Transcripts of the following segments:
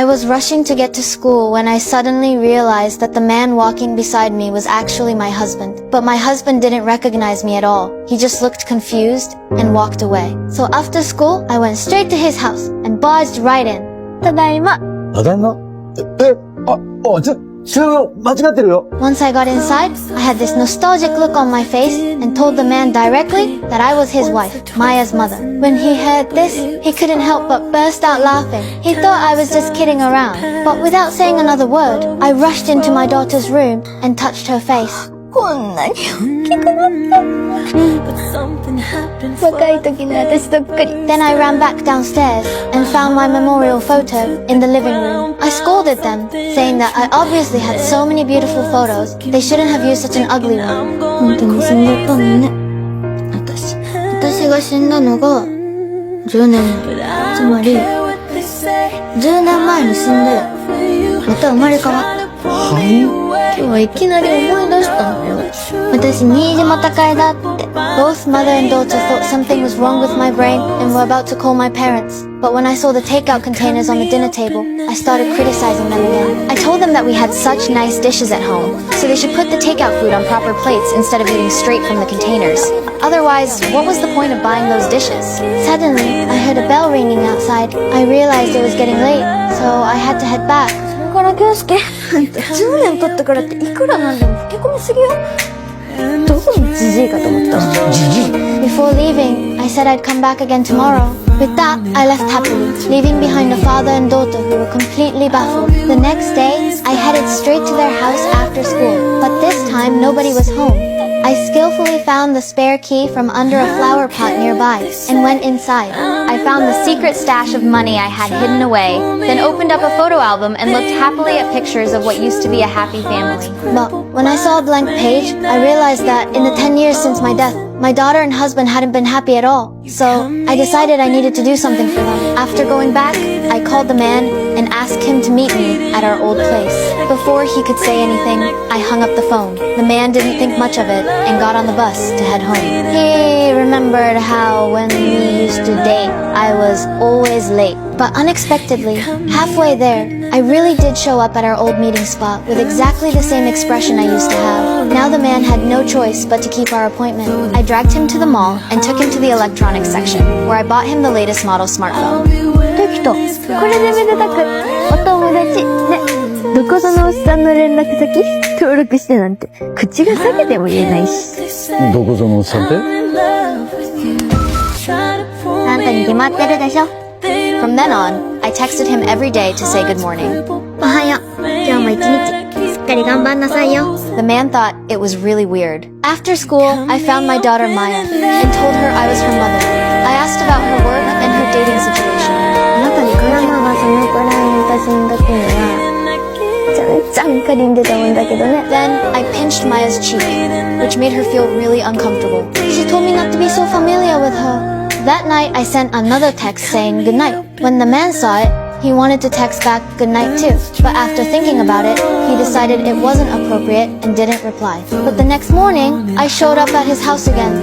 was rushing to get to school when I suddenly realized that the man walking beside me was actually my husband. But my husband didn't recognize me at all. He just looked confused and walked away. So after school, I went straight to his house and barged right in. ただいま。ただいま。違うよ。間違ってるよ。Once I got inside, I had this nostalgic look on my face and told the man directly that I was his wife, Maya's mother. When he heard this, he couldn't help but burst out laughing. He thought I was just kidding around. But without saying another word, I rushed into my daughter's room and touched her face. こんなに大きくなった若い時の私とっくり Then I ran back downstairs and found my memorial photo in the living room. I scolded them, saying that I obviously had so many beautiful photos. They shouldn't have used such an ugly one. 本当に死んじゃったのね。私が死んだのが10年前。つまり10年前に死んでまた生まれ変わった。はい。今日はいきなり思い出したのよ。私、新島孝恵だって。Both mother and daughter thought something was wrong with my brain and were about to call my parents. But when I saw the takeout containers on the dinner table, I started criticizing them again. I told them that we had such nice dishes at home, so they should put the takeout food on proper plates instead of eating straight from the containers. Otherwise, what was the point of buying those dishes? Suddenly, I heard a bell ringing outside. I realized it was getting late, so I had to head back. これから圭介、あんた10年経ったからっていくらなんでも老け込みすぎよ。どこにジジイかと思ったの。Before leaving, I said I'd come back again tomorrow. With that, I left happily, leaving behind a father and daughter who were completely baffled. The next day, I headed straight to their house after school, but this time nobody was home. I skillfully found the spare key from under a flower pot nearby and went inside. I found the secret stash of money I had hidden away, then opened up a photo album and looked happily at pictures of what used to be a happy family. But when I saw a blank page, I realized that in the 10 years since my death, my daughter and husband hadn't been happy at all. So I decided I needed to do something for them. After going back, I called the man and asked him to meet me at our old place. Before he could say anything, I hung up the phone. The man didn't think much of it and got on the bus to head home. He remembered how when we used to date, I was always late. But unexpectedly, halfway there, I really did show up at our old meeting spot with exactly the same expression I used to have. Now the man had no choice but to keep our appointment. I dragged him to the mall and took him to the electronics section, where I bought him the latest model smartphone. 時と、これでめでたく、お友達、ね、どこぞのおっさんの連絡先登録してなんて、口が裂けても言えないし。どこぞのおっさんって？あんたに決まってるでしょ。From then on, I texted him every day to say good morning. おはよう。今日も一日、しっかり頑張んなさいよ。The man thought it was really weird. After school, I found my daughter Maya and told her I was her mother. I asked about her work and her dating situation. あなたに絡まがそのくらいの私にだけには、ちゃんちゃんかりんでたもんだけどね。Then I pinched Maya's cheek, which made her feel really uncomfortable. She told me not to be so familiar with her. That night, I sent another text saying goodnight. When the man saw it, he wanted to text back goodnight too. But after thinking about it, he decided it wasn't appropriate and didn't reply. But the next morning, I showed up at his house again.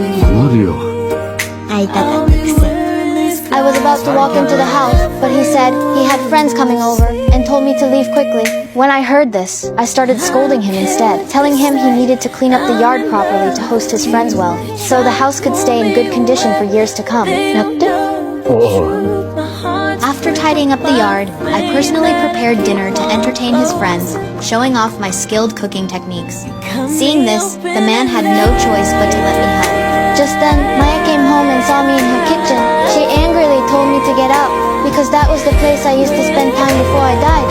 I was about to walk into the house, but he said he had friends coming over and told me to leave quickly. When I heard this, I started scolding him instead, telling him he needed to clean up the yard properly to host his friends well, so the house could stay in good condition for years to come. After tidying up the yard, I personally prepared dinner to entertain his friends, showing off my skilled cooking techniques. Seeing this, the man had no choice but to let me help. Just then, Maya came home and saw me in her kitchen. She angrily told me to get out, because that was the place I used to spend time before I died.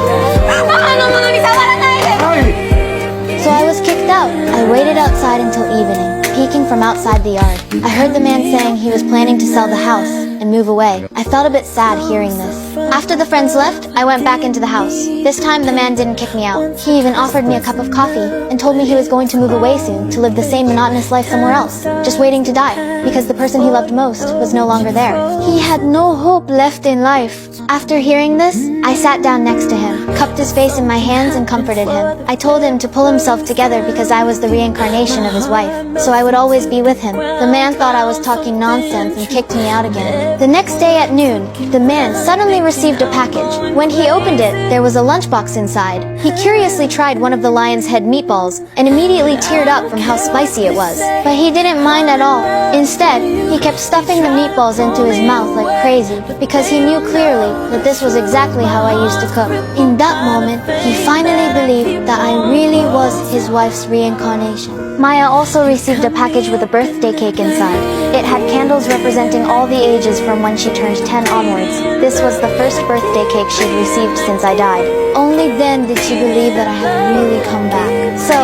So I was kicked out. I waited outside until evening, peeking from outside the yard. I heard the man saying he was planning to sell the house and move away. I felt a bit sad hearing this. After the friends left, I went back into the house. This time the man didn't kick me out. He even offered me a cup of coffee and told me he was going to move away soon to live the same monotonous life somewhere else, just waiting to die, because the person he loved most was no longer there. He had no hope left in life. After hearing this, I sat down next to him, cupped his face in my hands and comforted him. I told him to pull himself together because I was the reincarnation of his wife, so I would always be with him. The man thought I was talking nonsense and kicked me out again. The next day at noon, the man suddenly received received a package. When he opened it, there was a lunchbox inside. He curiously tried one of the lion's head meatballs and immediately teared up from how spicy it was. But he didn't mind at all. Instead, he kept stuffing the meatballs into his mouth like crazy because he knew clearly that this was exactly how I used to cook. In that moment, he finally believed that I really was his wife's reincarnation. Maya also received a package with a birthday cake inside. It had candles representing all the ages from when she turned 10 onwards. This was the first birthday cake she'd received since I died. Only then did she believe that I had really come back. So,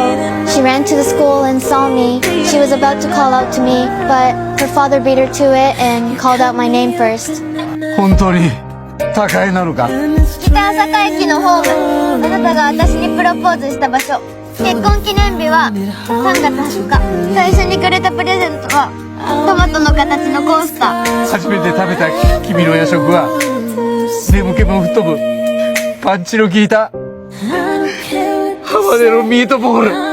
she ran to the school and saw me. She was about to call out to me, but her father beat her to it and called out my name first. 本当に高江なのか。北朝霞駅のホーム。あなたが私にプロポーズした場所。結婚記念日は3月20日。最初にくれたプレゼントはトマトの形のコースター。初めて食べた君の夜食は眠気も吹っ飛ぶパンチの効いたハバネロミートボール。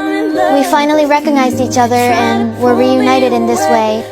We finally recognized each other and were reunited in this way.